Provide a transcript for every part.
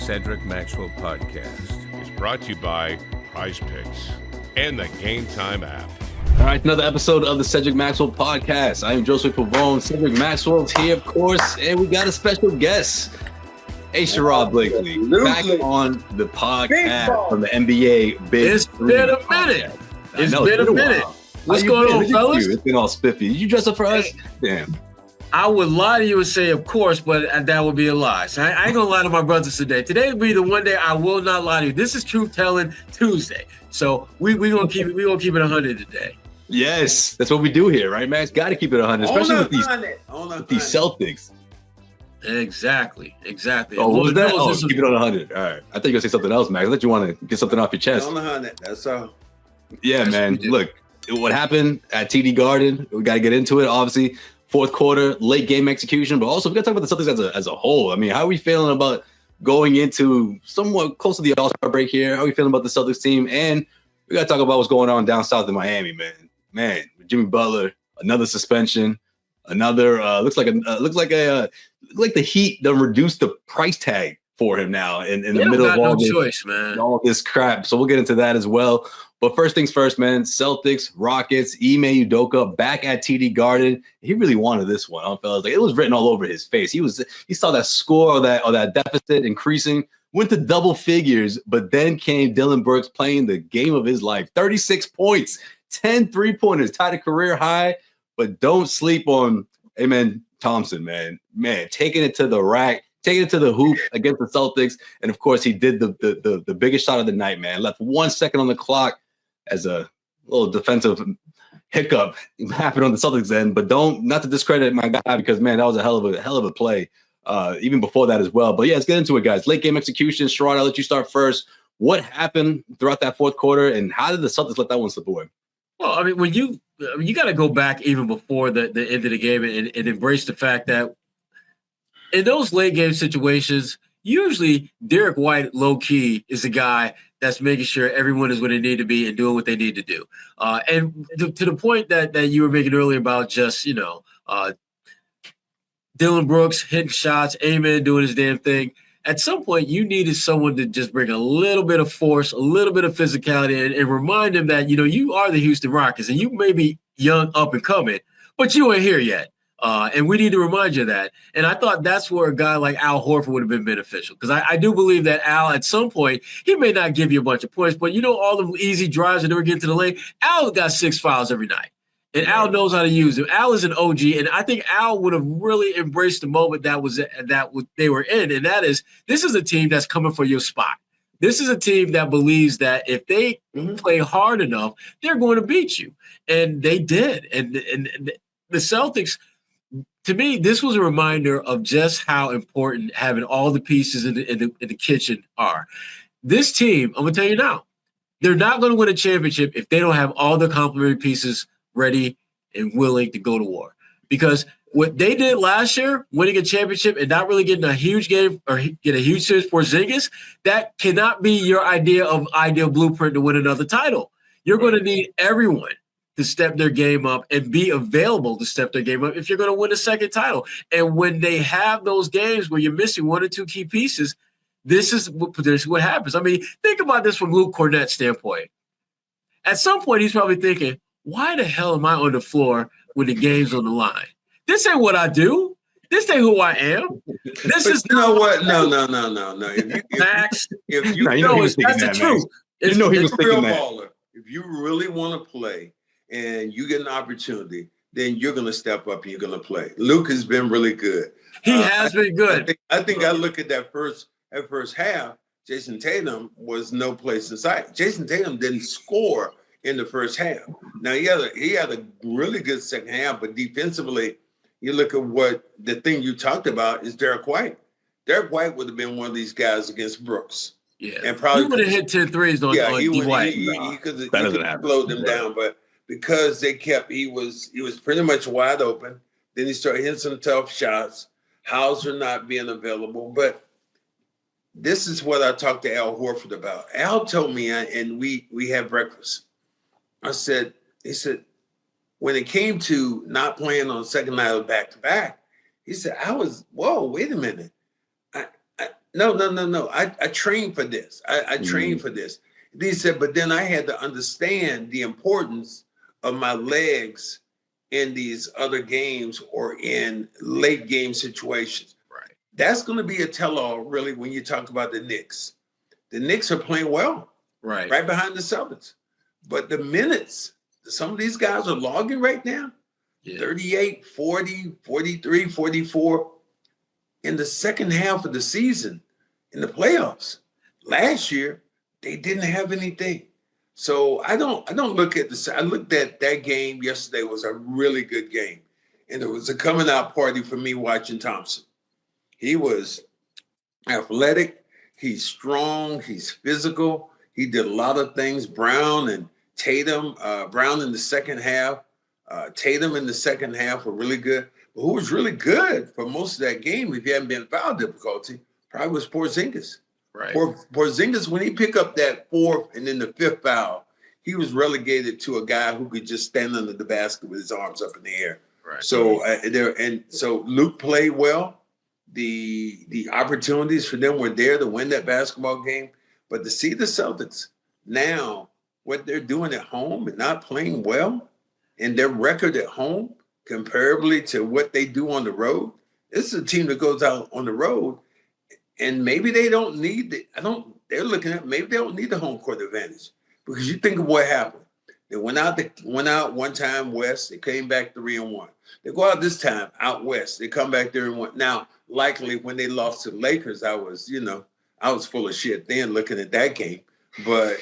Cedric Maxwell podcast is brought to you by PrizePicks and the Gametime app. All right, another episode of the Cedric Maxwell podcast. I am Josue Pavon. Cedric Maxwell is here, of course, and we got a special guest. Hey, Sherrod Blakely, back on the podcast from the NBA. It's been a minute. It's been a minute. What's going on, fellas? It's been all spiffy. Did you dress up for us? Damn. I would lie to you and say, of course, but that would be a lie. So I ain't gonna lie to my brothers today. Today will be the one day I will not lie to you. This is Truth Telling Tuesday. So we gonna keep it 100 today. Yes, that's what we do here, right, Max? Got to keep it 100, especially with these Celtics. Exactly. Oh, what was that? Oh, keep it on 100. All right. I thought you were gonna say something else, Max. I thought you want to get something off your chest. On 100. That's all. Yeah, man. Look, what happened at TD Garden? We got to get into it. Obviously, fourth quarter, late game execution, but also we got to talk about the Celtics as a whole. I mean, how are we feeling about going into somewhat close to the All-Star break here? How are we feeling about the Celtics team? And we got to talk about what's going on down south in Miami, man. Man, Jimmy Butler, another suspension, another looks like the Heat done reduced the price tag for him now in the middle of all this crap. So we'll get into that as well. But first things first, man. Celtics, Rockets, Ime Udoka back at TD Garden. He really wanted this one, huh, fellas? Like, it was written all over his face. He saw that score or that deficit increasing, went to double figures, but then came Dillon Brooks playing the game of his life. 36 points, 10 3-pointers, tied a career high. But don't sleep on Amen Thompson, man. Man, taking it to the rack, taking it to the hoop against the Celtics. And of course, he did the biggest shot of the night, man. Left 1 second on the clock as a little defensive hiccup happened on the Celtics end. But not to discredit my guy, because man, that was a hell of a play. Even before that as well. But yeah, let's get into it, guys. Late game execution. Sherrod, I'll let you start first. What happened throughout that fourth quarter, and how did the Celtics let that one slip away? Well, I mean, when you got to go back even before the end of the game and embrace the fact that in those late game situations, usually Derek White, low key, is the guy that's making sure everyone is where they need to be and doing what they need to do. And to the point that you were making earlier about just, Dillon Brooks hitting shots, Amen doing his damn thing. At some point, you needed someone to just bring a little bit of force, a little bit of physicality, and remind them that, you are the Houston Rockets, and you may be young, up and coming, but you ain't here yet. And we need to remind you of that. And I thought that's where a guy like Al Horford would have been beneficial, because I do believe that Al, at some point, he may not give you a bunch of points, but all the easy drives that never get to the lane, Al got 6 fouls every night. And Al knows how to use it. Al is an OG, and I think Al would have really embraced the moment that they were in, and that is, this is a team that's coming for your spot. This is a team that believes that if they play hard enough, they're going to beat you, and they did. And the Celtics, to me, this was a reminder of just how important having all the pieces in the kitchen are. This team, I'm going to tell you now, they're not going to win a championship if they don't have all the complementary pieces ready and willing to go to war. Because what they did last year, winning a championship and not really getting a huge game or get a huge series for Porzingis, that cannot be your ideal blueprint to win another title. You're going to need everyone to step their game up and be available to step their game up if you're going to win a second title. And when they have those games where you're missing one or two key pieces, this is what happens. I mean, think about this from Luke Cornett's standpoint. At some point, he's probably thinking, why the hell am I on the floor when the game's on the line? This ain't what I do. This ain't who I am. This is what? No. Max. If you that's the truth. He was thinking that. Baller. If you really want to play and you get an opportunity, then you're going to step up and you're going to play. Luke has been really good. He has been good. I think I look at that first half. Jayson Tatum was no place in sight. Jayson Tatum didn't score in the first half. Now he had a really good second half, but defensively, you look at what the thing you talked about is Derek White. Derek White would have been one of these guys against Brooks. Yeah, and probably he would have hit 10 threes on White. He could have slowed them down, but because he was pretty much wide open. Then he started hitting some tough shots. Hauser not being available, but this is what I talked to Al Horford about. Al told me, and we had breakfast. He said, when it came to not playing on the second night of back-to-back, he said, whoa, wait a minute. No. I trained for this. I trained for this. He said, but then I had to understand the importance of my legs in these other games or in late game situations. Right. That's going to be a tell-all, really, when you talk about the Knicks. The Knicks are playing well, right behind the Celtics. But the minutes, some of these guys are logging right now, 38, 40, 43, 44 in the second half of the season in the playoffs. Last year, they didn't have anything. So I don't look at this. I looked at that game yesterday. Was a really good game. And it was a coming out party for me watching Thompson. He was athletic. He's strong. He's physical. He did a lot of things. Brown and Tatum, Brown in the second half, Tatum in the second half were really good. But who was really good for most of that game, if you hadn't been foul difficulty, probably was Porzingis. Right. Porzingis, when he picked up that fourth and then the fifth foul, he was relegated to a guy who could just stand under the basket with his arms up in the air. Right. So so Luke played well. The opportunities for them were there to win that basketball game, but to see the Celtics now, what they're doing at home and not playing well, and their record at home comparably to what they do on the road, this is a team that goes out on the road. And maybe they don't need they're looking at maybe they don't need the home court advantage, because you think of what happened. They went out one time west, they came back 3-1. They go out this time out west, they come back 3-1. Now, likely when they lost to the Lakers, I was full of shit then looking at that game. But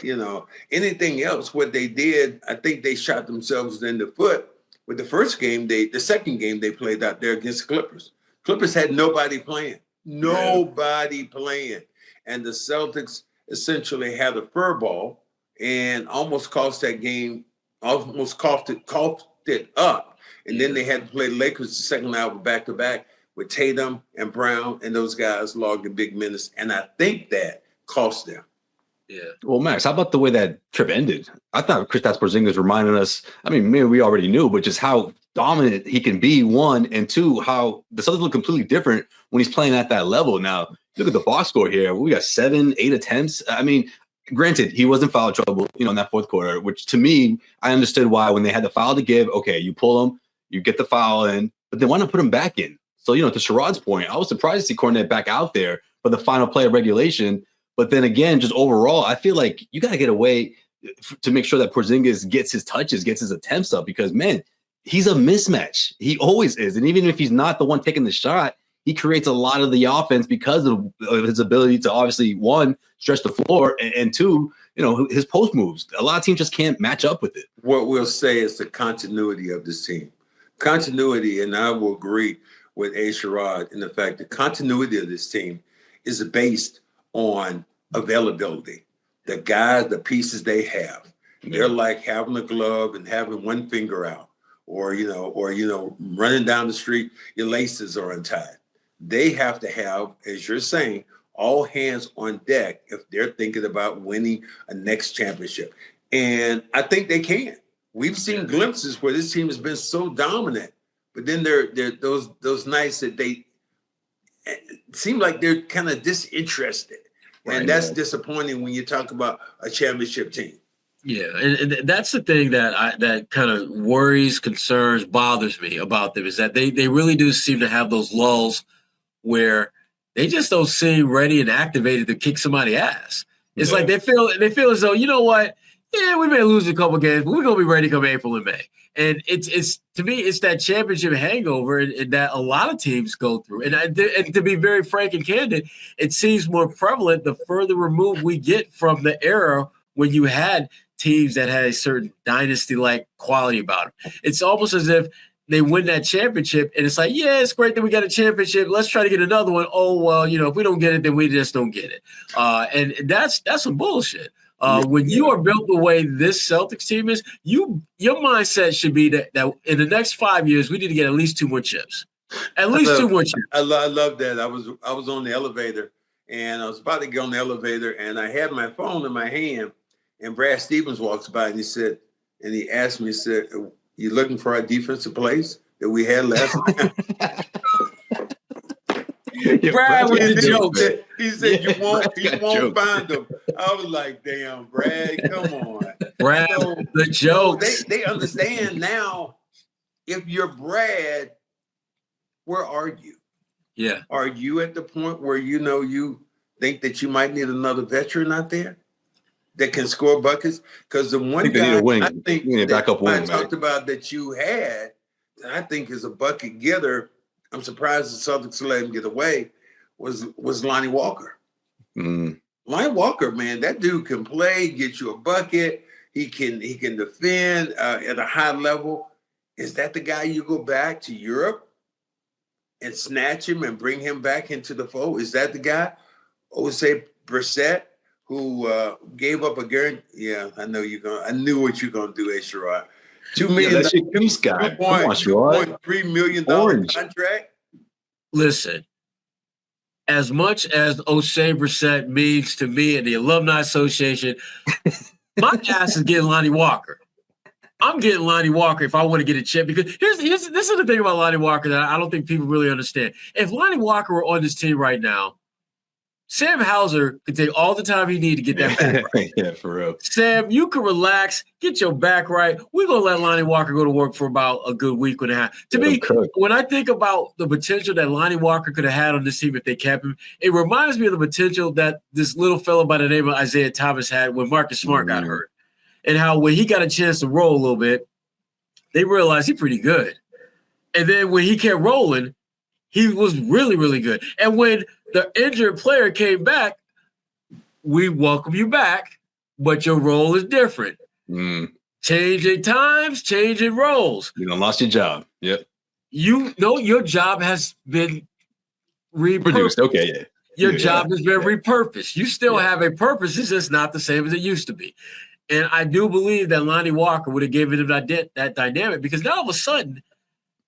anything else, what they did, I think they shot themselves in the foot with the second game they played out there against the Clippers. Clippers had nobody playing. Nobody playing. And the Celtics essentially had a fur ball and almost cost that game, almost coughed it up. And then they had to play the Lakers the second hour back-to-back with Tatum and Brown, and those guys logged in big minutes. And I think that cost them. Yeah. Well, Max, how about the way that trip ended? I thought Kristaps Porzingis reminded us, I mean, maybe we already knew, but just how dominant he can be, one, and two, how the Celtics look completely different when he's playing at that level. Now, look at the box score here. We got 7, 8 attempts. I mean, granted, he was in foul trouble, in that fourth quarter, which to me, I understood why when they had the foul to give, okay, you pull him, you get the foul in, but then why not put him back in? So, to Sherrod's point, I was surprised to see Kornet back out there for the final play of regulation. But then again, just overall, I feel like you got to get away to make sure that Porzingis gets his touches, gets his attempts up, because, man, he's a mismatch. He always is. And even if he's not the one taking the shot, he creates a lot of the offense because of his ability to obviously, one, stretch the floor, and two, his post moves. A lot of teams just can't match up with it. What we'll say is the continuity of this team. Continuity, and I will agree with Sherrod in the fact that continuity of this team is based on availability. The guys, the pieces they have, they're like having a glove and having one finger out, or running down the street, your laces are untied. They have to have, as you're saying, all hands on deck if they're thinking about winning a next championship. And I think they can. We've seen glimpses where this team has been so dominant, but then they're those nights that they seem like they're kind of disinterested. Right. And that's disappointing when you talk about a championship team. Yeah, and that's the thing that kind of worries, concerns, bothers me about them, is that they really do seem to have those lulls where they just don't seem ready and activated to kick somebody's ass. It's like they feel as though, you know what? Yeah, we may lose a couple games, but we're gonna be ready come April and May. And it's to me, it's that championship hangover that a lot of teams go through. And to be very frank and candid, it seems more prevalent the further removed we get from the era when you had teams that had a certain dynasty-like quality about them. It's almost as if they win that championship, and it's like, yeah, it's great that we got a championship. Let's try to get another one. Oh, well, if we don't get it, then we just don't get it. And that's some bullshit. When you are built the way this Celtics team is, your mindset should be that in the next 5 years, we need to get at least 2 more chips. At least 2 more chips. I love that. I was on the elevator, and I was about to get on the elevator, and I had my phone in my hand, and Brad Stevens walks by, and he asked me, he said, "You looking for our defensive plays that we had last night?" Brad with the jokes. He said you won't find them. I was like, damn, Brad, come on. Brad, the jokes. They understand now. If you're Brad, where are you? Yeah. Are you at the point where you think that you might need another veteran out there that can score buckets? Because the one guy I think I talked about that you had, that I think is a bucket getter. I'm surprised the Celtics let him get away. Was Lonnie Walker. Mm. Lonnie Walker, man, that dude can play, get you a bucket. He can defend at a high level. Is that the guy you go back to Europe and snatch him and bring him back into the fold? Is that the guy? Jose Brissett, who gave up a guarantee. Yeah, I knew what you're gonna do, Sherrod. $2 million. That's your goose guy. Come on, Sherrod. $3 million contract. Listen, as much as Jose Brissett means to me and the Alumni Association, my ass is getting Lonnie Walker. I'm getting Lonnie Walker if I want to get a chip, because this is the thing about Lonnie Walker that I don't think people really understand. If Lonnie Walker were on this team right now, Sam Hauser could take all the time he needs to get that back right. Yeah, for real. Sam, you can relax, get your back right. We're going to let Lonnie Walker go to work for about a good week and a half. To me, when I think about the potential that Lonnie Walker could have had on this team if they kept him, it reminds me of the potential that this little fellow by the name of Isaiah Thomas had when Marcus Smart got hurt. And how when he got a chance to roll a little bit, they realized he's pretty good. And then when he kept rolling, he was really, really good. And when the injured player came back, we welcome you back, but your role is different. Changing times, changing roles. You done lost your job. Yep. You know your job has been reproduced. Okay, yeah. Your job has been repurposed. You still have a purpose. It's just not the same as it used to be. And I do believe that Lonnie Walker would have given him that dynamic, because now all of a sudden,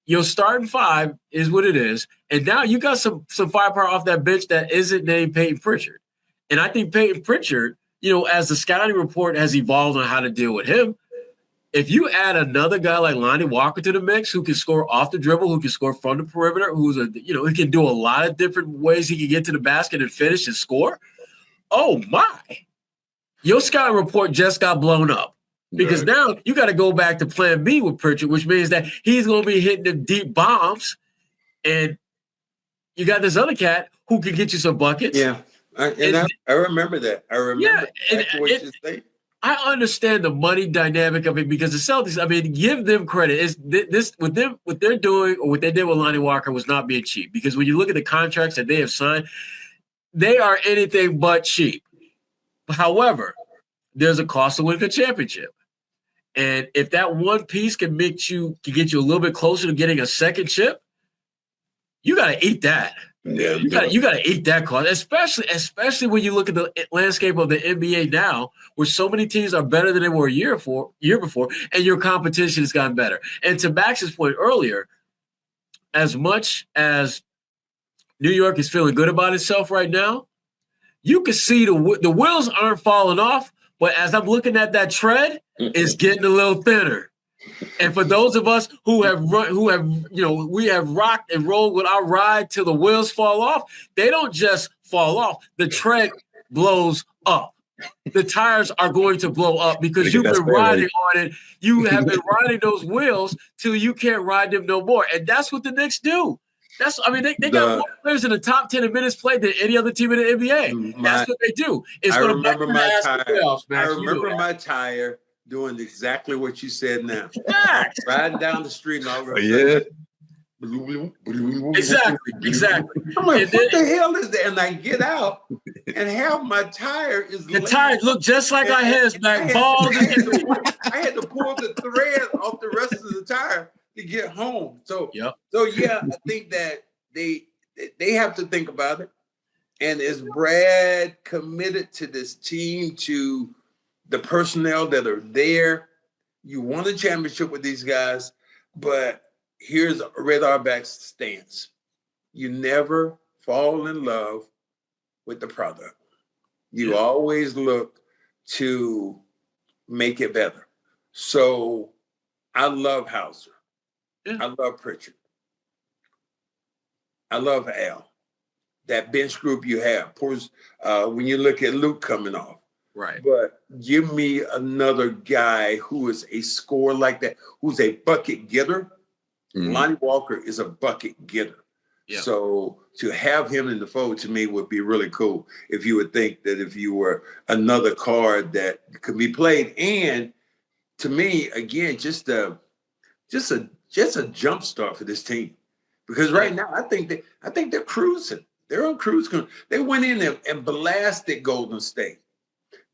your starting five is what it is. And now you got some firepower off that bench that isn't named Peyton Pritchard. And I think Peyton Pritchard, as the scouting report has evolved on how to deal with him, if you add another guy like Lonnie Walker to the mix who can score off the dribble, who can score from the perimeter, he can do a lot of different ways he can get to the basket and finish and score. Oh, my. Your scouting report just got blown up, because now you got to go back to plan B with Pritchard, which means that he's going to be hitting the deep bombs. And you got this other cat who can get you some buckets. Yeah. I remember that. I remember what you say. I understand the money dynamic of it, because the Celtics, give them credit. Is this with them, what they're doing or what they did with Lonnie Walker was not being cheap, because when you look at the contracts that they have signed, they are anything but cheap. However, there's a cost to winning a championship. And if that one piece can get you a little bit closer to getting a second chip, you got to eat that. Yeah, you got to eat that cost, especially when you look at the landscape of the NBA now, where so many teams are better than they were a year before, and your competition has gotten better. And to Max's point earlier, as much as New York is feeling good about itself right now, you can see the wheels aren't falling off, but as I'm looking at that tread, it's getting a little thinner. And for those of us we have rocked and rolled with our ride till the wheels fall off, they don't just fall off. The tread blows up. The tires are going to blow up, because you've been riding on it. You have been riding those wheels till you can't ride them no more. And that's what the Knicks do. They got more players in the top 10 in minutes played than any other team in the NBA. That's what they do. I remember my tire doing exactly what you said now. Riding down the street and all that. Exactly. I'm like, what the hell is that? And I get out, and half my tire is the tires look just like our heads back. Balls. I had to pull the thread off the rest of the tire to get home. So I think that they have to think about it. And is Brad committed to this team, to the personnel that are there? You won a championship with these guys, but here's a Red Auerbach's stance. You never fall in love with the product. You always look to make it better. So I love Hauser. I love Pritchard. I love Al. that bench group you have. When you look at Luke coming off. Right. But give me another guy who is a scorer like that, who's a bucket getter. Lonnie Walker is a bucket getter. Yep. So to have him in the fold to me would be really cool if you would think that if you were another card that could be played. And to me, again, just a jump start for this team. Because right now I think they're cruising. They're on cruise control. They went in and blasted Golden State.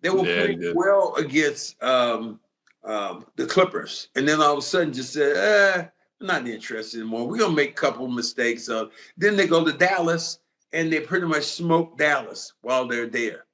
They were playing well against the Clippers. And then all of a sudden just said, I'm not interested anymore. We're going to make a couple mistakes. Then they go to Dallas, and they pretty much smoke Dallas while they're there.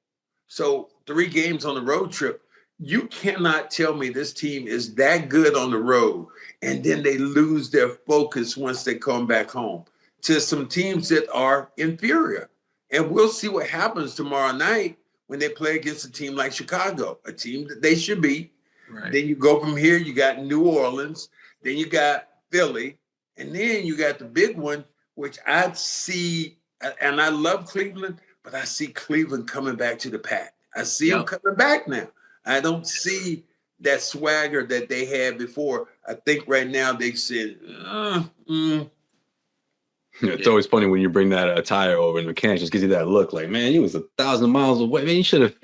So 3 games on the road trip, you cannot tell me this team is that good on the road, and then they lose their focus once they come back home to some teams that are inferior. And we'll see what happens tomorrow night when they play against a team like Chicago, a team that they should beat. Right. Then you go from here, you got New Orleans, then you got Philly, and then you got the big one, which I see, and I love Cleveland, but I see Cleveland coming back to the pack. I see them coming back now. I don't see that swagger that they had before. I think right now they said, It's always funny when you bring that attire over and the mechanic just gives you that look like, man, you was 1,000 miles away. Man, you should have.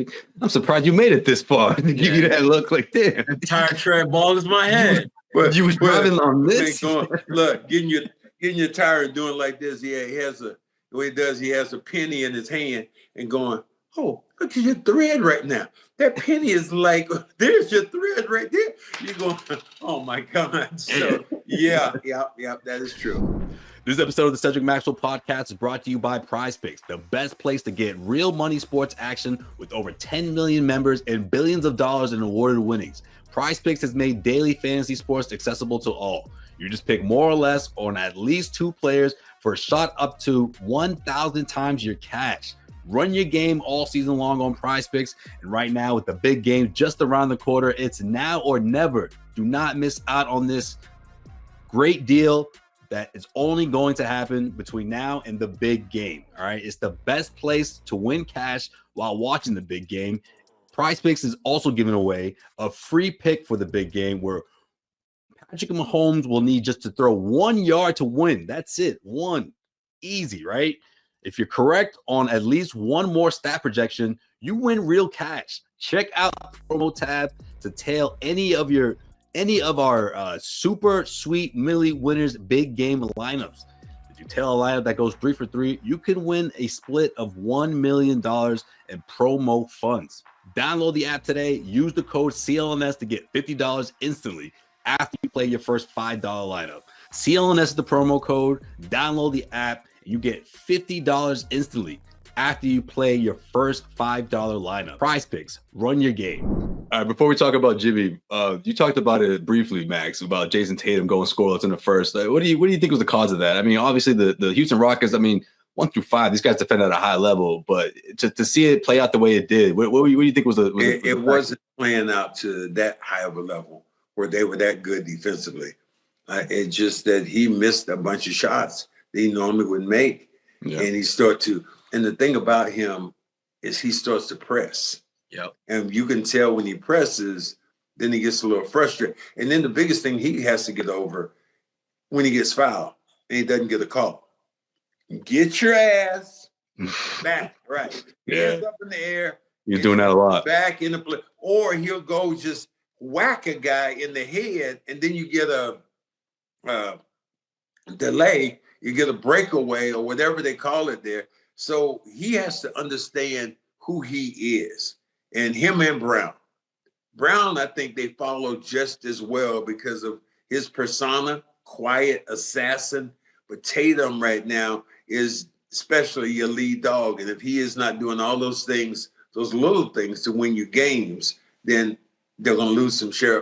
I'm surprised you made it this far to give you that look like, damn. The tire tread ball is my head. But you was driving on this. Look, getting your tire and doing like this. Yeah, he has the way he does. He has a penny in his hand and going, oh, look at your thread right now. That penny is like, there's your thread right there. You go, oh my God. So yeah, that is true. This episode of the Cedric Maxwell podcast is brought to you by PrizePicks, the best place to get real money sports action with over 10 million members and billions of dollars in awarded winnings. PrizePicks has made daily fantasy sports accessible to all. You just pick more or less on at least 2 players for a shot up to 1,000 times your cash. Run your game all season long on PrizePicks, and right now with the big game just around the corner, it's now or never. Do not miss out on this great deal that is only going to happen between now and the big game. All right. It's the best place to win cash while watching the big game. PrizePicks is also giving away a free pick for the big game where Patrick Mahomes will need just to throw 1 yard to win. That's it. 1. Easy, right? If you're correct on at least one more stat projection, you win real cash. Check out the promo tab to tail any of our super sweet Millie winners big game lineups. If you tail a lineup that goes 3 for 3, you can win a split of $1 million in promo funds. Download the app today. Use the code CLNS to get $50 instantly after you play your first $5 lineup. CLNS is the promo code. Download the app and you get $50 instantly after you play your first $5 lineup. PrizePicks, run your game. All right, before we talk about Jimmy, you talked about it briefly, Max, about Jayson Tatum going scoreless in the first. What do you think was the cause of that? I mean, obviously the Houston Rockets, 1 through 5, these guys defend at a high level, but to see it play out the way it did, what do you think was the it wasn't playing out to that high of a level where they were that good defensively. It's just that he missed a bunch of shots that he normally would make. Yeah. And and the thing about him is he starts to press. Yep. And you can tell when he presses, then he gets a little frustrated. And then the biggest thing he has to get over when he gets fouled and he doesn't get a call. Get your ass back, right? Yeah. Hands up in the air. You're doing that a lot. Back in the play. Or he'll go just whack a guy in the head, and then you get a delay. You get a breakaway or whatever they call it there. So he has to understand who he is. And him and Brown. Brown, I think they follow just as well because of his persona, quiet assassin. But Tatum right now is especially your lead dog. And if he is not doing all those things, those little things to win you games, then they're going to lose a share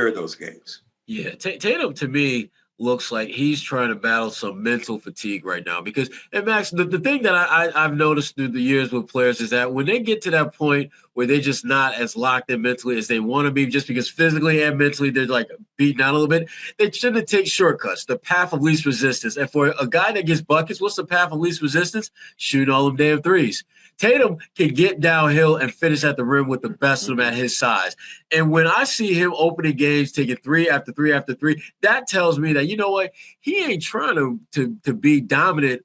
of those games. Yeah, Tatum to me looks like he's trying to battle some mental fatigue right now because, and Max, the thing that I've noticed through the years with players is that when they get to that point where they're just not as locked in mentally as they want to be, just because physically and mentally they're like beaten out a little bit. They shouldn't take shortcuts, the path of least resistance. And for a guy that gets buckets, what's the path of least resistance? Shooting all them damn threes. Tatum can get downhill and finish at the rim with the best of them at his size. And when I see him opening games, taking 3 after 3 after 3, that tells me that, you know what, he ain't trying to be dominant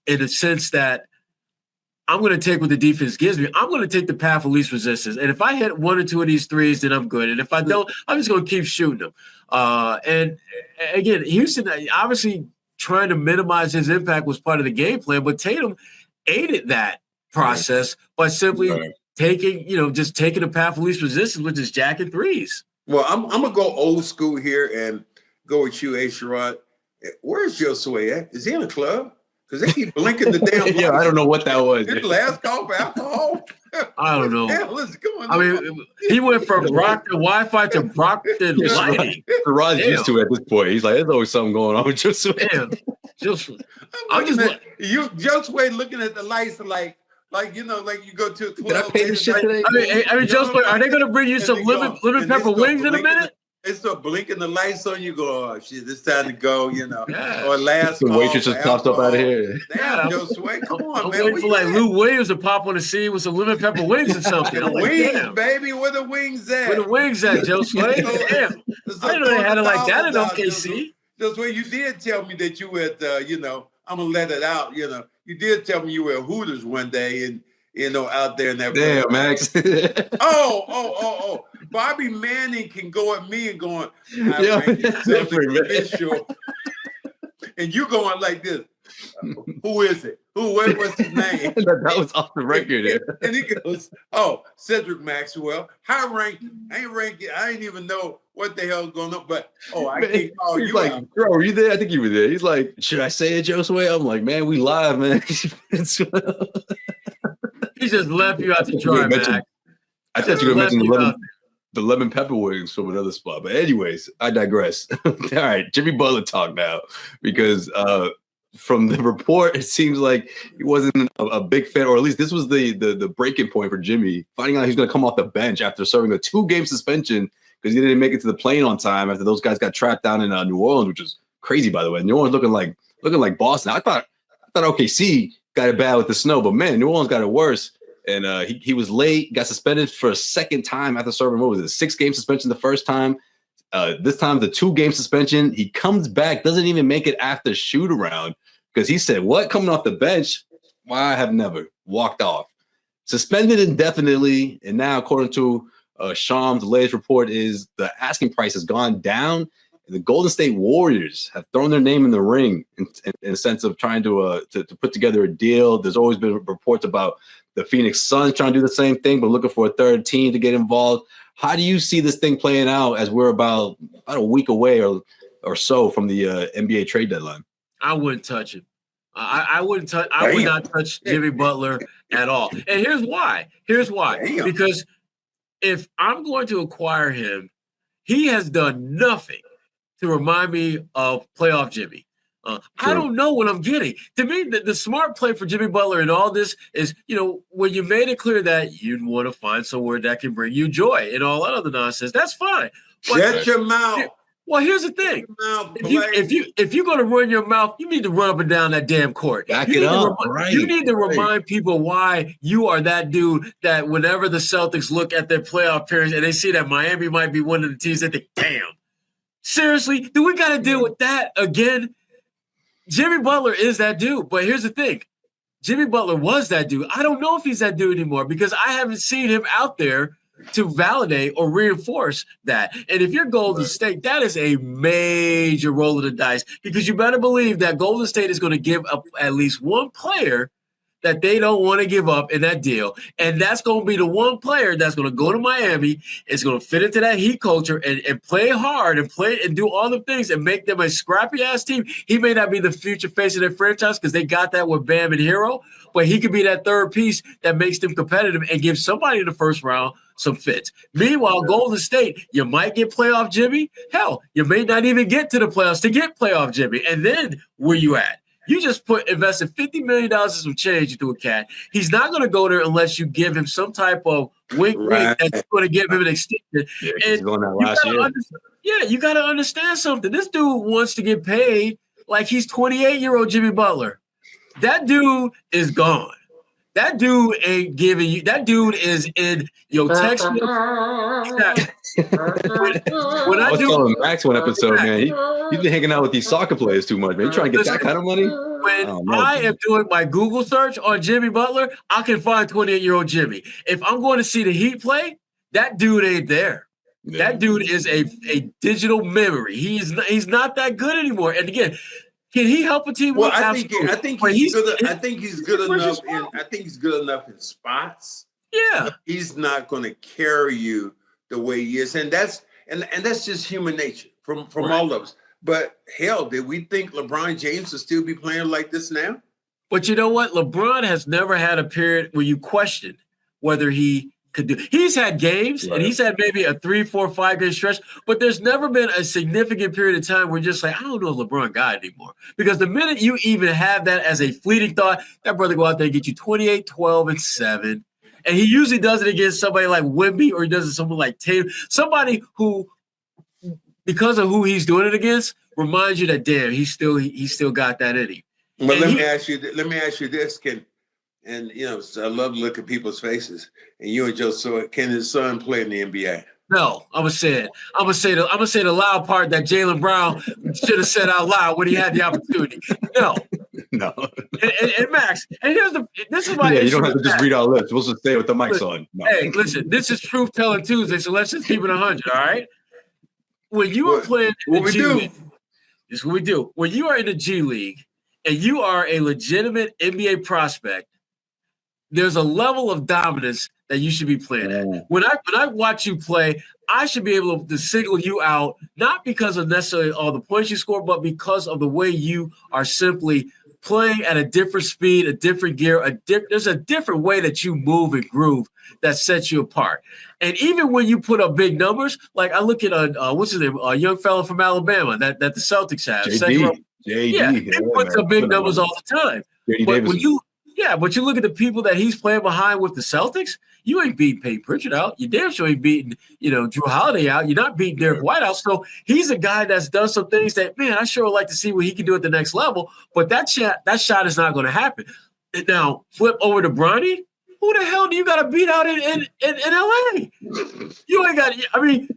in the sense that I'm going to take what the defense gives me. I'm going to take the path of least resistance. And if I hit 1 or 2 of these threes, then I'm good. And if I don't, I'm just going to keep shooting them. And again, Houston, obviously trying to minimize his impact was part of the game plan, but Tatum aided that process by simply taking the path of least resistance, which is jacking threes. Well, I'm going to go old school here and go with you, Sherrod. Where's Josue at? Is he in a club? Because they keep blinking the damn yeah, I don't know what that was. Did the last call for alcohol? I don't know. What's going on? I mean, he went from Brockton Wi-Fi to Brockton lighting. Rod's used to it at this point. He's like, there's always something going on with Josue. Damn. Josue looking at the lights like you go to a club. Did I pay this shit today? I mean, Josue, are they going to bring you some lemon pepper wings in a minute? They start blinking the lights on you. Go, oh shit, it's time to go. Yeah. Or last the call. Waitress just popped up out of here. Damn, Josue, come on, I'm man. waiting for like Lou Williams to pop on the scene with some lemon pepper wings or something. The wings, baby. Where the wings at? Where the wings at, Josue? Damn. I didn't know they had it like that in OKC. Josue, you did tell me that you were at, I'm gonna let it out. You did tell me you were at Hooters one day and. Out there in that. Damn, Max. Oh. Bobby Manning can go at me and going, and you going like this. Who is it? What's his name? that was off the record. And he goes, Cedric Maxwell. High ranking. I ain't even know what the hell's going on. But I can't call you like, out. Bro, were you there? I think you were there. He's like, should I say it, Josue? I'm like, man, we live, man. He just left you out to dry, Mac. I thought you were going to mention the lemon pepper wings from another spot. But anyways, I digress. All right, Jimmy Butler talk now, because from the report, it seems like he wasn't a big fan, or at least this was the breaking point for Jimmy, finding out he's going to come off the bench after serving a 2-game suspension because he didn't make it to the plane on time after those guys got trapped down in New Orleans, which is crazy, by the way. New Orleans looking like Boston. I thought OKC got it bad with the snow, but man, New Orleans got it worse. And he was late, got suspended for a second time after serving, what was it, a 6-game suspension the first time. This time, the 2-game suspension. He comes back, doesn't even make it after shoot around because he said, what? Coming off the bench? Why, I have never walked off. Suspended indefinitely. And now, according to Sham's latest report, is the asking price has gone down. The Golden State Warriors have thrown their name in the ring in a sense of trying to put together a deal. There's always been reports about the Phoenix Suns trying to do the same thing, but looking for a third team to get involved. How do you see this thing playing out as we're about a week away or so from the NBA trade deadline? I wouldn't touch him. I wouldn't touch. I would not touch Jimmy Butler at all. And here's why. Damn. Because if I'm going to acquire him, he has done nothing to remind me of playoff Jimmy. I don't know what I'm getting. To me, the smart play for Jimmy Butler in all this is, when you made it clear that you'd want to find somewhere that can bring you joy and all that other nonsense, that's fine. Shut your mouth. Well, here's the thing. If you're going to run your mouth, you need to run up and down that damn court. Back it up. You need to remind people why you are that dude that whenever the Celtics look at their playoff appearance and they see that Miami might be one of the teams, they think, damn. Seriously, do we got to deal with that again? Jimmy Butler is that dude, but here's the thing. Jimmy Butler was that dude. I don't know if he's that dude anymore because I haven't seen him out there to validate or reinforce that. And if you're Golden State, that is a major roll of the dice because you better believe that Golden State is going to give up at least one player that they don't want to give up in that deal. And that's going to be the one player that's going to go to Miami. It's going to fit into that Heat culture and play hard and play and do all the things and make them a scrappy-ass team. He may not be the future face of their franchise because they got that with Bam and Hero, but he could be that third piece that makes them competitive and give somebody in the first round some fits. Meanwhile, Golden State, you might get playoff Jimmy. Hell, you may not even get to the playoffs to get playoff Jimmy. And then where you at? You just invested $50 million of some change into a cat. He's not going to go there unless you give him some type of Wink, wink. That's going to give him an extension. Yeah, and he's going that last year. You got to understand something. This dude wants to get paid like he's 28-year-old Jimmy Butler. That dude is gone. That dude ain't giving you. That dude is in your text. When I was telling Max one episode, man, he's been hanging out with these soccer players too much, man. You trying to get that kind of money? When I am doing my Google search on Jimmy Butler, I can find 28-year-old Jimmy. If I'm going to see the Heat play, that dude ain't there. Yeah. That dude is a digital memory. He's not that good anymore. And again, can he help a team? Well, I think he's good enough in spots. Yeah, he's not going to carry you the way he is, and that's just human nature from all of us. But hell, did we think LeBron James would still be playing like this now? But you know what? LeBron has never had a period where you question whether he could do. He's had games, and he's had maybe a 3, 4, 5 game stretch, but there's never been a significant period of time where you're just like, I don't know if LeBron got it anymore. Because the minute you even have that as a fleeting thought, that brother go out there and get you 28, 12, and 7. And he usually does it against somebody like Wemby, or he does it someone like Tatum, somebody who, because of who he's doing it against, reminds you that damn, he still got that in him. But let me ask you this, and you know, I love to look at people's faces. And you and Josue, can his son play in the NBA? No, I'm gonna say the loud part that Jaylen Brown should have said out loud when he had the opportunity. No. And Max, and this is why. Yeah, you don't have to just read our lips. We'll just stay with the mics on. No. Hey, listen, this is Truth Telling Tuesday, so let's just keep it 100. All right. When you are playing in the G League, this is what we do. When you are in the G League and you are a legitimate NBA prospect, there's a level of dominance that you should be playing at. When I watch you play, I should be able to single you out, not because of necessarily all the points you score, but because of the way you are simply playing at a different speed, a different gear, there's a different way that you move and groove that sets you apart. And even when you put up big numbers, like I look at what's his name, a young fellow from Alabama that the Celtics have. JD. Yeah, he puts up big numbers all the time. But when you look at the people that he's playing behind with the Celtics, you ain't beating Peyton Pritchard out. You damn sure ain't beating, Drew Holiday out. You're not beating Derek White out. So he's a guy that's done some things that, man, I sure would like to see what he can do at the next level. But that shot is not going to happen. Now, flip over to Bronny. Who the hell do you got to beat out in LA? You ain't got. I mean,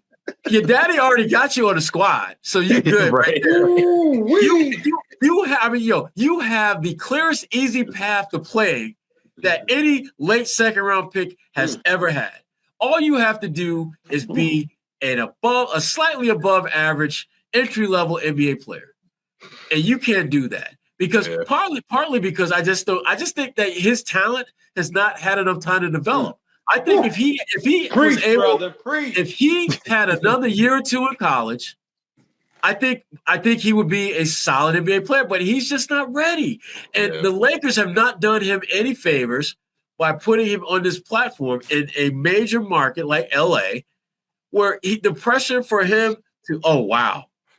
your daddy already got you on the squad, so you're good right there. You have the clearest, easy path to playing that any late second round pick has ever had. All you have to do is be a slightly above average entry level NBA player, and you can't do that because partly because I just think that his talent has not had enough time to develop. I think if he had another year or two in college, I think he would be a solid NBA player, but he's just not ready. And the Lakers have not done him any favors by putting him on this platform in a major market like LA, where the pressure for him to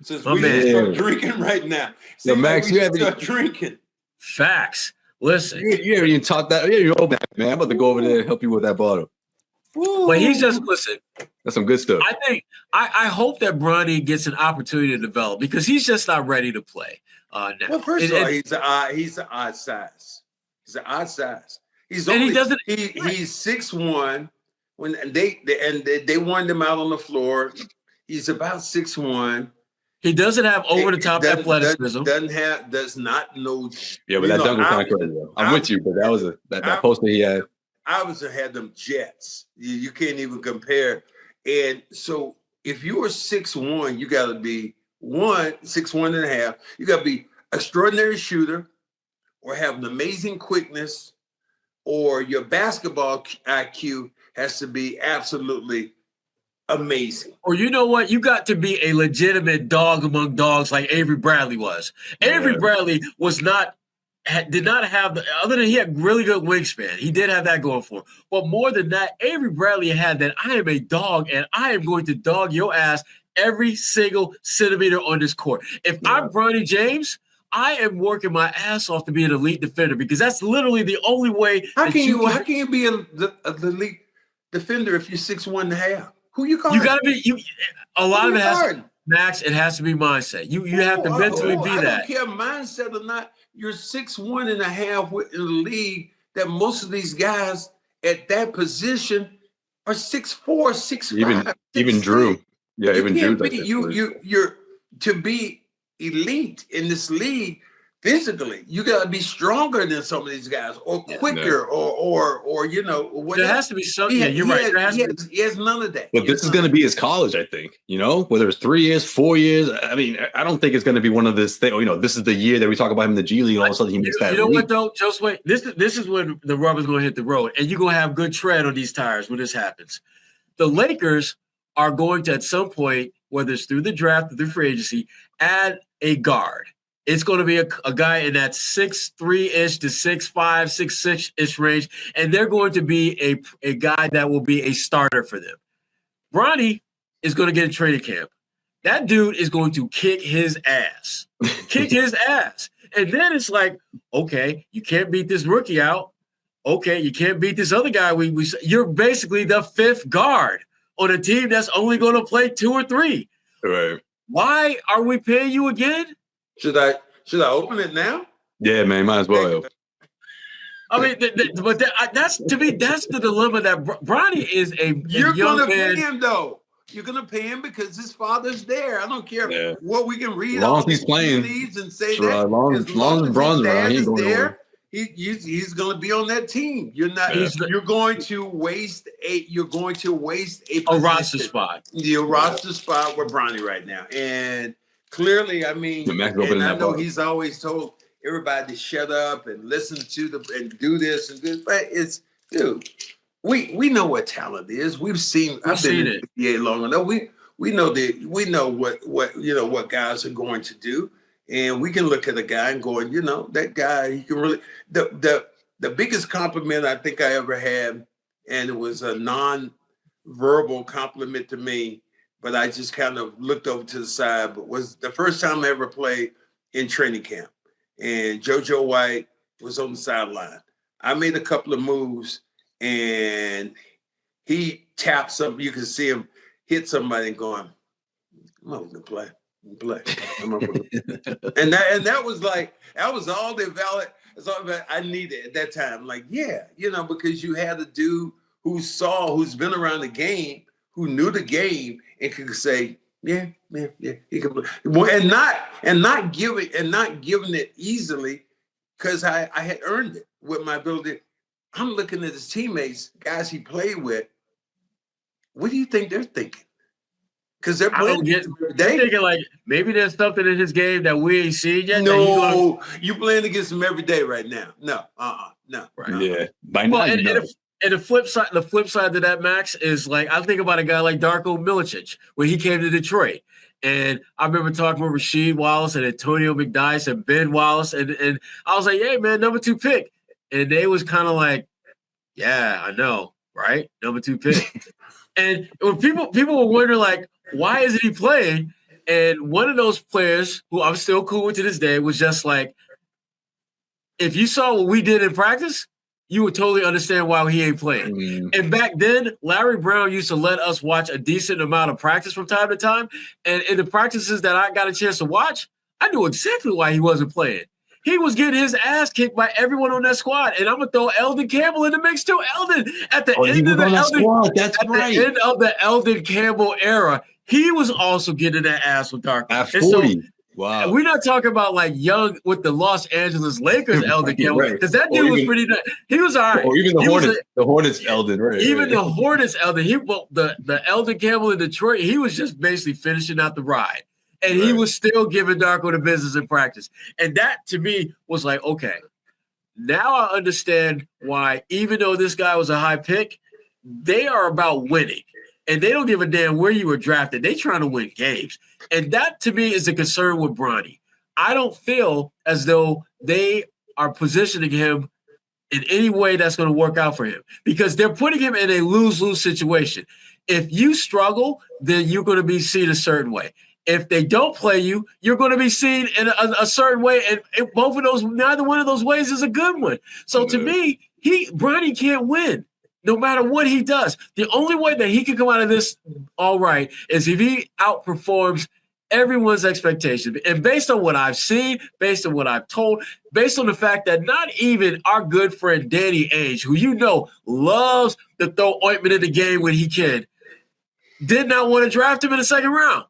Since we start drinking right now. So Max, you have to start drinking. Facts. Listen, you haven't even taught that. Yeah, you're old, man. I'm about to go over there and help you with that bottle. But he's just listen. That's some good stuff. I hope that Bronny gets an opportunity to develop because he's just not ready to play now. Well, first of all, he's an odd size. He's an odd size. He's 6'1". When they wanted him out on the floor, he's about 6'1". He doesn't have over the top athleticism. Does not know. Yeah, but that dunk was kind of crazy. I'm with you, but that was that poster he had. I had them Jets. You can't even compare. And so if you were 6'1", you got to be 6'1.5". You got to be extraordinary shooter, or have an amazing quickness, or your basketball IQ has to be absolutely amazing. Or you know what? You got to be a legitimate dog among dogs like Avery Bradley was. Avery Bradley did not have other than he had really good wingspan. He did have that going for him. But more than that, Avery Bradley had that I am a dog and I am going to dog your ass every single centimeter on this court. If I'm Bronny James, I am working my ass off to be an elite defender because that's literally the only way. How can you be an elite defender if you're 6'1.5"? Who you calling? You got to be a lot of it has Max. It has to be mindset. You have to mentally be that. I don't care mindset or not. You're 6'1.5" in the league. That most of these guys at that position are 6'4", 6'5". Even Drew. Yeah, you even Drew. You're to be elite in this league physically. You got to be stronger than some of these guys, or quicker, or whatever. There has to be something. Yeah, you're right. He has none of that. But this is going to be his college, I think. Whether it's 3 years, 4 years. I mean, I don't think it's going to be one of this thing. This is the year that we talk about him in the G League. All of a sudden, he makes that. You know what though, Josue? This is when the rubber's going to hit the road, and you're going to have good tread on these tires when this happens. The Lakers are going to, at some point, whether it's through the draft or through free agency, add a guard. It's going to be a guy in that 6'3" to 6'5", 6'6" range, and they're going to be a guy that will be a starter for them. Bronny is going to get a training camp. That dude is going to kick his ass. And then it's like, okay, you can't beat this rookie out. Okay, you can't beat this other guy. You're basically the fifth guard on a team that's only going to play 2 or 3. Right. Why are we paying you again? Should I open it now? Yeah, man, might as well. I mean, that's to me, that's the dilemma that Bronny is You're going to pay him, though. You're going to pay him because his father's there. I don't care what we can read. As long as he's playing. And say that. As long as Bron's around, he's there. He's going to be on that team. You're not. You're going to waste a roster spot. The roster spot with Bronny right now, and clearly, I mean, and I know he's always told everybody to shut up and listen to and do this and this, but it's we know what talent is. I've been in the NBA long enough. We know what guys are going to do. And we can look at a guy and go, that guy, he can really the biggest compliment I think I ever had, and it was a non-verbal compliment to me, but I just kind of looked over to the side, but was the first time I ever played in training camp. And JoJo White was on the sideline. I made a couple of moves and he tapped something. You can see him hit somebody and going, I'm not gonna play. And that was all the valid. That's all that I needed at that time. Like, because you had a dude who's been around the game, who knew the game, and could say, he could play. And not giving it easily, because I had earned it with my ability. I'm looking at his teammates, guys he played with. What do you think they're thinking? Because they're thinking like maybe there's something in his game that we ain't seen yet. No, you playing against him every day right now. No, no. Right. No. Yeah. And the flip side to that, Max, is like I think about a guy like Darko Milicic when he came to Detroit. And I remember talking with Rasheed Wallace and Antonio McDyess and Ben Wallace, and I was like, "Hey, man, number 2 pick," and they was kind of like, "Yeah, I know, right? Number 2 pick." And when people were wondering like, why isn't he playing? And one of those players who I'm still cool with to this day was just like, if you saw what we did in practice, you would totally understand why he ain't playing. Mm-hmm. And back then, Larry Brown used to let us watch a decent amount of practice from time to time. And in the practices that I got a chance to watch, I knew exactly why he wasn't playing. He was getting his ass kicked by everyone on that squad. And I'm going to throw Eldon Campbell in the mix too. Eldon, at the end of the Eldon Campbell era, he was also getting that ass with Darko. At 40. Wow. We're not talking about like young with the Los Angeles Lakers Eldon Campbell, because that dude was pretty nice. He was all right. Or even the Hornets Eldon, right? Even the Hornets Eldon. The Eldon Campbell in Detroit, he was just basically finishing out the ride. And he was still giving Darko the business in practice. And that, to me, was like, okay, now I understand why, even though this guy was a high pick, they are about winning. And they don't give a damn where you were drafted. They trying to win games. And that, to me, is a concern with Bronny. I don't feel as though they are positioning him in any way that's going to work out for him, because they're putting him in a lose-lose situation. If you struggle, then you're going to be seen a certain way. If they don't play you, you're going to be seen in a certain way, and neither one of those ways is a good one. So to me, Bronny can't win. no matter what he does. The only way that he can come out of this all right is if he outperforms everyone's expectations. And based on what I've seen, based on what I've told, based on the fact that not even our good friend Danny Ainge, who loves to throw ointment in the game when he can, did not want to draft him in the second round.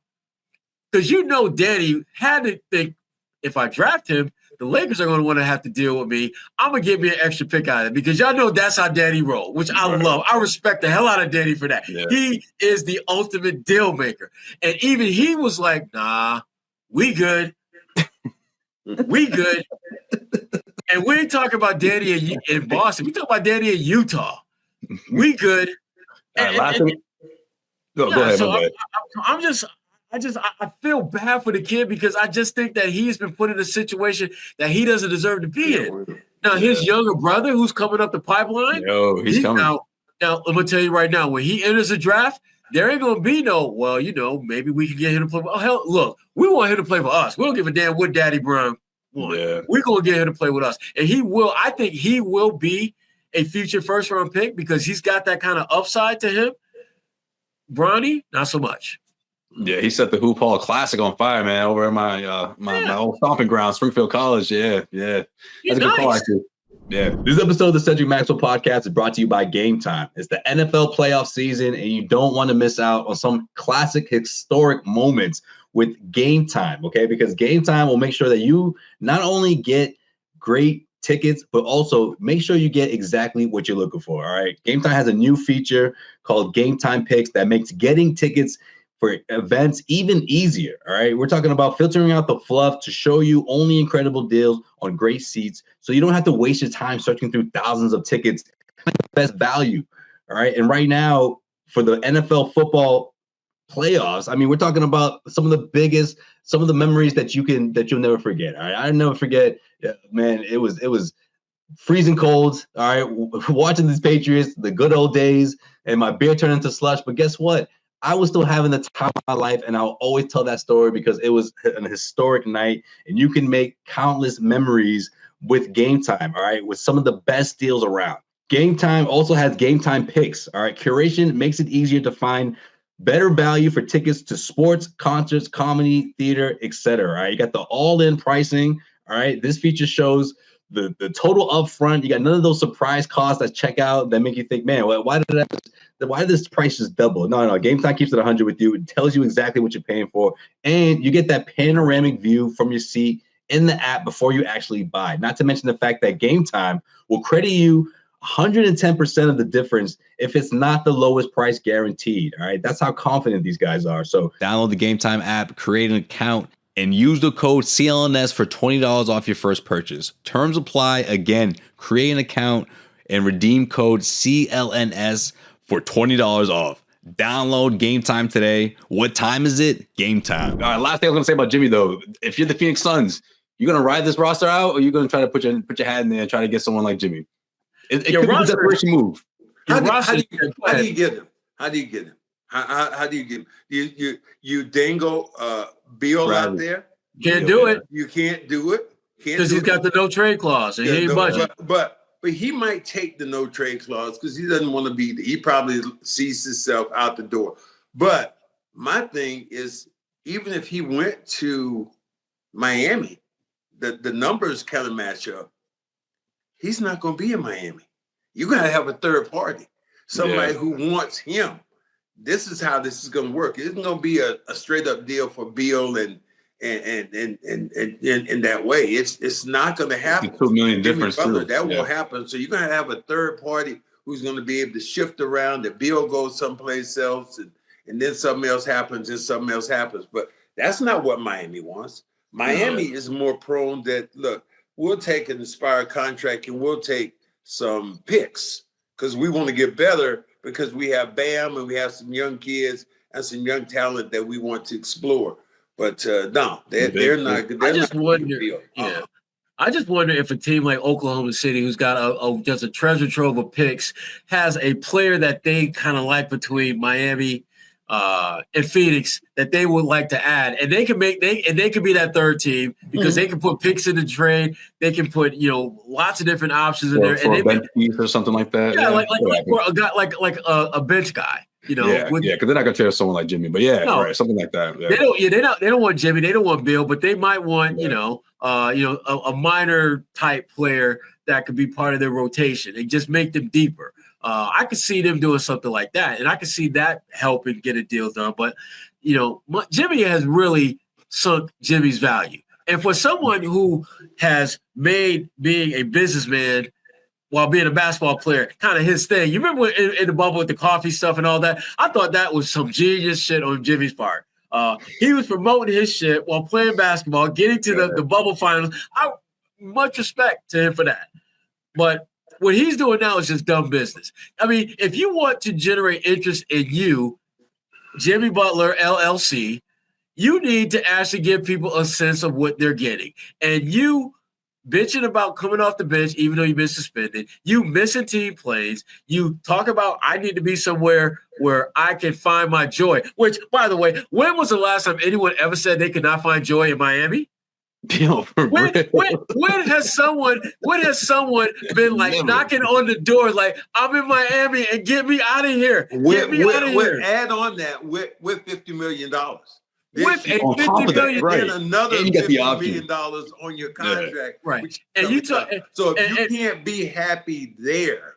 Because Danny had to think, if I draft him, the Lakers are going to want to have to deal with me. I'm going to give me an extra pick out of it because y'all know that's how Danny roll, which I love. I respect the hell out of Danny for that. Yeah. He is the ultimate deal maker. And even he was like, nah, we good. We good. And we ain't talking about Danny in Boston. We talking about Danny in Utah. We good. Go ahead. So I feel bad for the kid because I just think that he's been put in a situation that he doesn't deserve to be in. Now, his younger brother who's coming up the pipeline, he's coming. Now, let me tell you right now, when he enters the draft, there ain't going to be maybe we can get him to play. Oh, hell, look, we want him to play for us. We don't give a damn what Daddy Brown wants. Yeah. We're going to get him to play with us. And I think he will be a future first-round pick because he's got that kind of upside to him. Bronny, not so much. Yeah, he set the Hoop Hall Classic on fire, man, over at my old stomping ground, Springfield College. Yeah. That's a good call, actually. Yeah. This episode of the Cedric Maxwell podcast is brought to you by Gametime. It's the NFL playoff season, and you don't want to miss out on some classic, historic moments with Gametime, okay? Because Gametime will make sure that you not only get great tickets, but also make sure you get exactly what you're looking for, all right? Gametime has a new feature called Gametime Picks that makes getting tickets for events even easier, all right? We're talking about filtering out the fluff to show you only incredible deals on great seats so you don't have to waste your time searching through thousands of tickets. Best value, all right? And right now, for the NFL football playoffs, I mean, we're talking about some of the memories that you'll never forget, all right? I'll never forget, man, it was freezing cold, all right? Watching these Patriots, the good old days, and my beer turned into slush, but guess what? I was still having the time of my life, and I'll always tell that story because it was an historic night, and you can make countless memories with Gametime, all right, with some of the best deals around. Gametime also has Gametime Picks, all right? Curation makes it easier to find better value for tickets to sports, concerts, comedy, theater, etc. All right, you got the all-in pricing, all right? This feature shows the total upfront. You got none of those surprise costs at checkout that make you think, man, why did this price just double? No, Gametime keeps it 100 with you. It tells you exactly what you're paying for, and you get that panoramic view from your seat in the app before you actually buy. Not to mention the fact that Gametime will credit you 110% of the difference if it's not the lowest price guaranteed. All right, that's how confident these guys are. So download the Gametime app, create an account, and use the code CLNS for $20 off your first purchase. Terms apply. Again, create an account and redeem code CLNS for $20 off. Download Gametime today. What time is it? Gametime. All right, last thing I was going to say about Jimmy, though. If you're the Phoenix Suns, you going to ride this roster out, or you going to try to put your hat in there and try to get someone like Jimmy? It could be a desperation move. How do you get him? How do you get him? How do you get him? You dangle Beal out there? Can't do it. You can't do it because he's got the no trade clause and he ain't budget. But he might take the no trade clause because he doesn't want to be. He probably sees himself out the door. But my thing is, even if he went to Miami, the numbers kind of match up. He's not going to be in Miami. You got to have a third party, somebody who wants him. This is how this is going to work. It isn't going to be a straight up deal for Beal and in that way. It's not going to happen. $2 million difference. That won't happen. So you're going to have a third party who's going to be able to shift around. The Beal goes someplace else, and then something else happens, and something else happens. But that's not what Miami wants. Miami is more prone that look. We'll take an expired contract and we'll take some picks because we want to get better because we have Bam and we have some young kids and some young talent that we want to explore. But no, they're not. I just wonder if a team like Oklahoma City, who's got just a treasure trove of picks, has a player that they kind of like between Miami, in Phoenix that they would like to add, and they can be that third team because they can put picks in the trade. They can put lots of different options in there, for and a bench piece or something like that. Yeah, like for a guy like a bench guy. Because they're not gonna trade someone like Jimmy, but right, something like that. Yeah. They don't want Jimmy, they don't want Bill, but they might want a minor type player that could be part of their rotation and just make them deeper. I could see them doing something like that, and I could see that helping get a deal done. But Jimmy has really sunk Jimmy's value, and for someone who has made being a businessman while being a basketball player kind of his thing. You remember in the bubble with the coffee stuff and all that? I thought that was some genius shit on Jimmy's part. He was promoting his shit while playing basketball, getting to the bubble finals. Much respect to him for that. But what he's doing now is just dumb business. I mean, if you want to generate interest in you, Jimmy Butler, LLC, you need to actually give people a sense of what they're getting. And you bitching about coming off the bench, even though you've been suspended, you missing team plays, you talk about I need to be somewhere where I can find my joy, which, by the way, when was the last time anyone ever said they could not find joy in Miami? When has someone been like knocking on the door like I'm in Miami and get me out of here? Add on that with $50 million. With a $50 million and another $50 million on your contract, right? And you talk. So if you can't be happy there,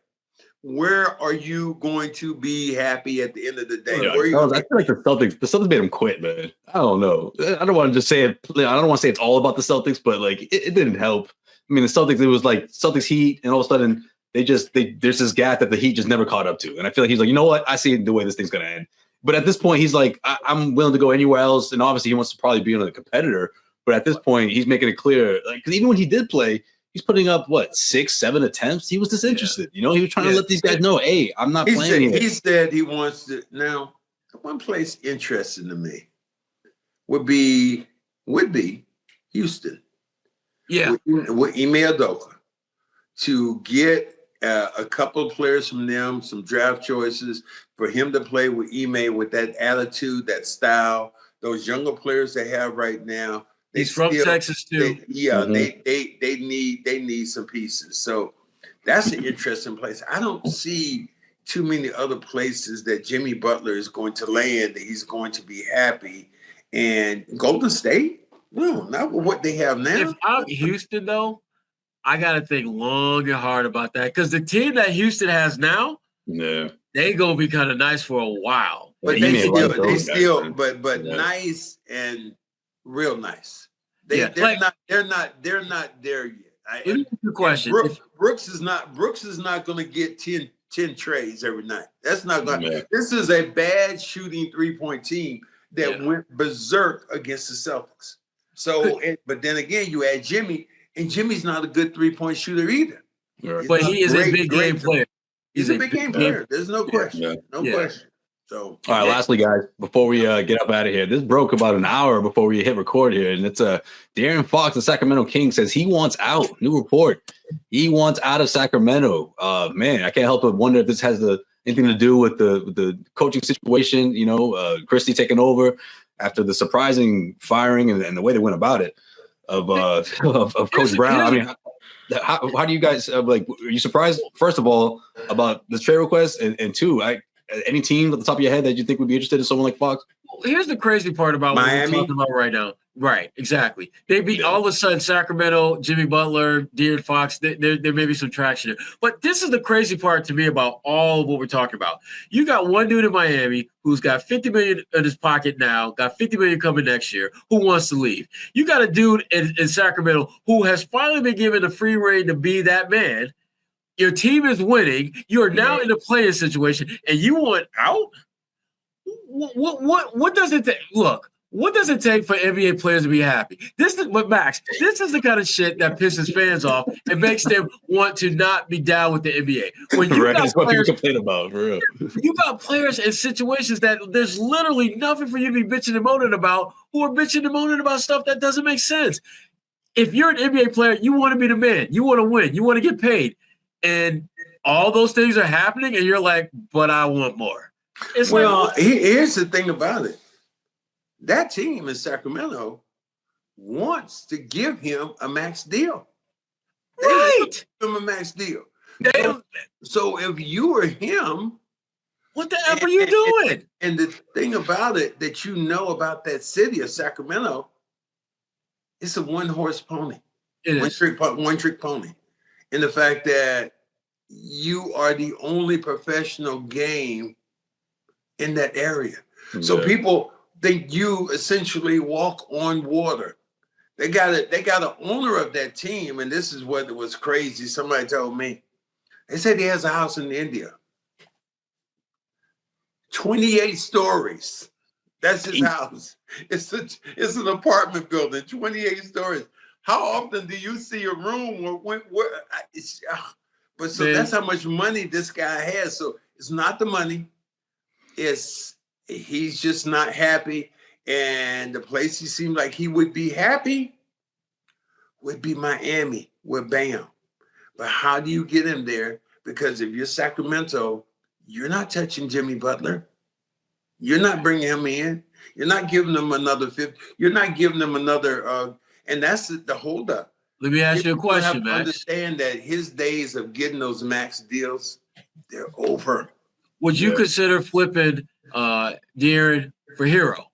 where are you going to be happy at the end of the day? I feel like the Celtics made him quit, man. I don't know. I don't want to just say it. I don't want to say it's all about the Celtics, but like it didn't help. I mean, the Celtics, it was like Celtics Heat, and all of a sudden there's this gap that the Heat just never caught up to. And I feel like he's like, you know what? I see the way this thing's gonna end. But at this point, he's like, I'm willing to go anywhere else. And obviously, he wants to probably be another competitor. But at this point, he's making it clear, like, because even when he did play, he's putting up 6, 7 attempts. He was disinterested. He was trying to let these guys know, hey, I'm not playing. He said he wants to. Now, one place interesting to me would be Houston. Yeah, with Ime Udoka to get a couple of players from them, some draft choices for him to play with Ime with that attitude, that style. Those younger players they have right now. He's from Texas too. They need some pieces. So that's an interesting place. I don't see too many other places that Jimmy Butler is going to land that he's going to be happy. And Golden State, no, not with what they have now. If I'm Houston though, I gotta think long and hard about that because the team that Houston has now, they gonna be kind of nice for a while. But but nice and real nice. They're not there yet. Good question. Brooks is not going to get 10 trays every night. That's not going to. This is a bad shooting 3-point team that went berserk against the Celtics. So, but then again, you add Jimmy, and Jimmy's not a good 3-point shooter either. But he is a big game player. He's a big game player. There's no question. No question. So, all right, lastly, guys, before we get up out of here, this broke about an hour before we hit record here, and it's De'Aaron Fox, the Sacramento Kings, says he wants out. New report. He wants out of Sacramento. Man, I can't help but wonder if this has anything to do with the coaching situation. Christie taking over after the surprising firing and the way they went about it of Coach Brown. I mean, how do you guys are you surprised, first of all, about this trade request, and two, any team at the top of your head that you think would be interested in someone like Fox? Well, here's the crazy part about Miami. what we're talking about right now. Right, exactly. They beat all of a sudden Sacramento, Jimmy Butler, De'Aaron Fox. There may be some traction there. But this is the crazy part to me about all of what we're talking about. You got one dude in Miami who's got $50 million in his pocket now, got $50 million coming next year, who wants to leave. You got a dude in Sacramento who has finally been given the free rein to be that man. Your team is winning. You are now in a playing situation, and you want out? What does it take? Look, what does it take for NBA players to be happy? Max, this is the kind of shit that pisses fans off and makes them want to not be down with the NBA. When you got players, complain about, for real. You got players in situations that there's literally nothing for you to be bitching and moaning about, who are bitching and moaning about stuff that doesn't make sense. If you're an NBA player, you want to be the man. You want to win. You want to get paid. And all those things are happening, and you're like, but I want more. It's well, here's the thing about it. That team in Sacramento wants to give him a max deal. They want to give him a max deal. So if you were him, what the F are you doing? And the thing about it that you know about that city of Sacramento, it's a one-horse pony. One trick pony. And the fact that you are the only professional game in that area. Yeah. So people think you essentially walk on water. They got an owner of that team, and this is what was crazy. Somebody told me. They said he has a house in India. 28 stories. That's his house. It's an apartment building, 28 stories. How often do you see a room but that's how much money this guy has. So it's not the money. He's just not happy. And the place he seemed like he would be happy would be Miami with Bam. But how do you get him there? Because if you're Sacramento, you're not touching Jimmy Butler. You're not bringing him in. You're not giving him another 50. You're not giving him another. And that's the holdup. Let me ask you a question, Max. Understand that his days of getting those max deals, they're over. Would you consider flipping De'Aaron for Hero?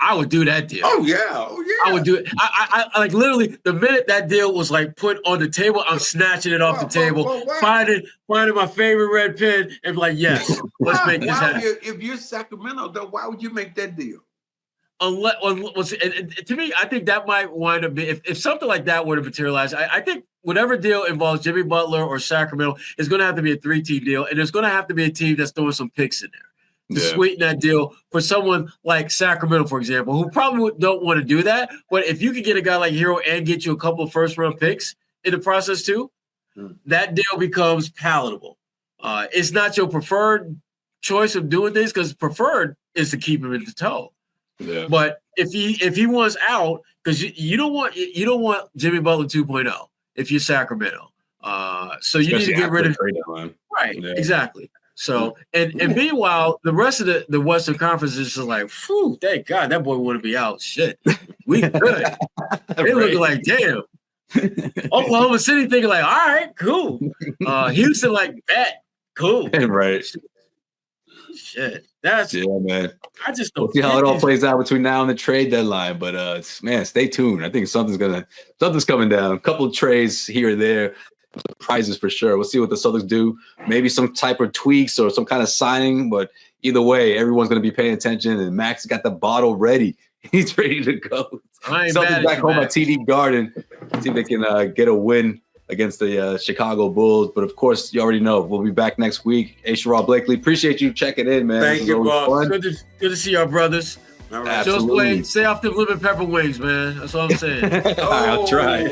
I would do that deal. Oh yeah. I would do it. I like literally the minute that deal was like put on the table, I'm snatching it off the table, finding my favorite red pen, and be like, yes, let's make this happen. If you're Sacramento, though, why would you make that deal? Unless, to me, I think that might wind up being if something like that were to materialize. I think whatever deal involves Jimmy Butler or Sacramento is going to have to be a 3-team deal, and there's going to have to be a team that's throwing some picks in there to sweeten that deal for someone like Sacramento, for example, who probably don't want to do that. But if you could get a guy like Hero and get you a couple of first-round picks in the process too, that deal becomes palatable. It's not your preferred choice of doing things because preferred is to keep him in the toe. Yeah. But if he wants out, because you don't want Jimmy Butler 2.0 if you're Sacramento. So you need to get rid of right, exactly. So and meanwhile, the rest of the Western Conference is just like, phew, thank God that boy want to be out. Shit, we good. They looking like damn. Oklahoma City thinking like, all right, cool. Houston like, bet, cool. Right. Shit. That's man. I just don't see how it all plays out between now and the trade deadline. But man, stay tuned. I think something's coming down. A couple of trades here or there. Prizes for sure. We'll see what the Celtics do. Maybe some type of tweaks or some kind of signing. But either way, everyone's going to be paying attention. And Max got the bottle ready. He's ready to go. Celtics back home at TD Garden. See if they can get a win against the Chicago Bulls. But of course, you already know we'll be back next week. Hey, Sherrod Blakely, appreciate you checking in, man. Thank you, boss. Good to see our brothers. All right. Josue, stay off them lemon pepper wings, man. That's all I'm saying. I'll try.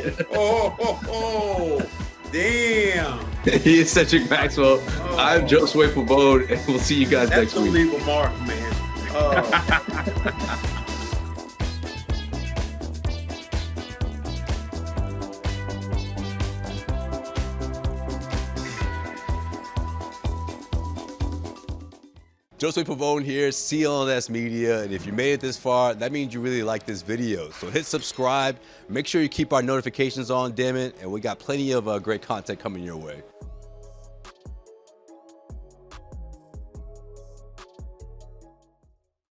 Damn. He is Cedric Maxwell. I'm Josue Pavon, and we'll see you guys next week. Leave a mark, man. Josue Pavon here, CLNS Media, and if you made it this far, that means you really like this video. So hit subscribe, make sure you keep our notifications on, damn it, and we got plenty of great content coming your way.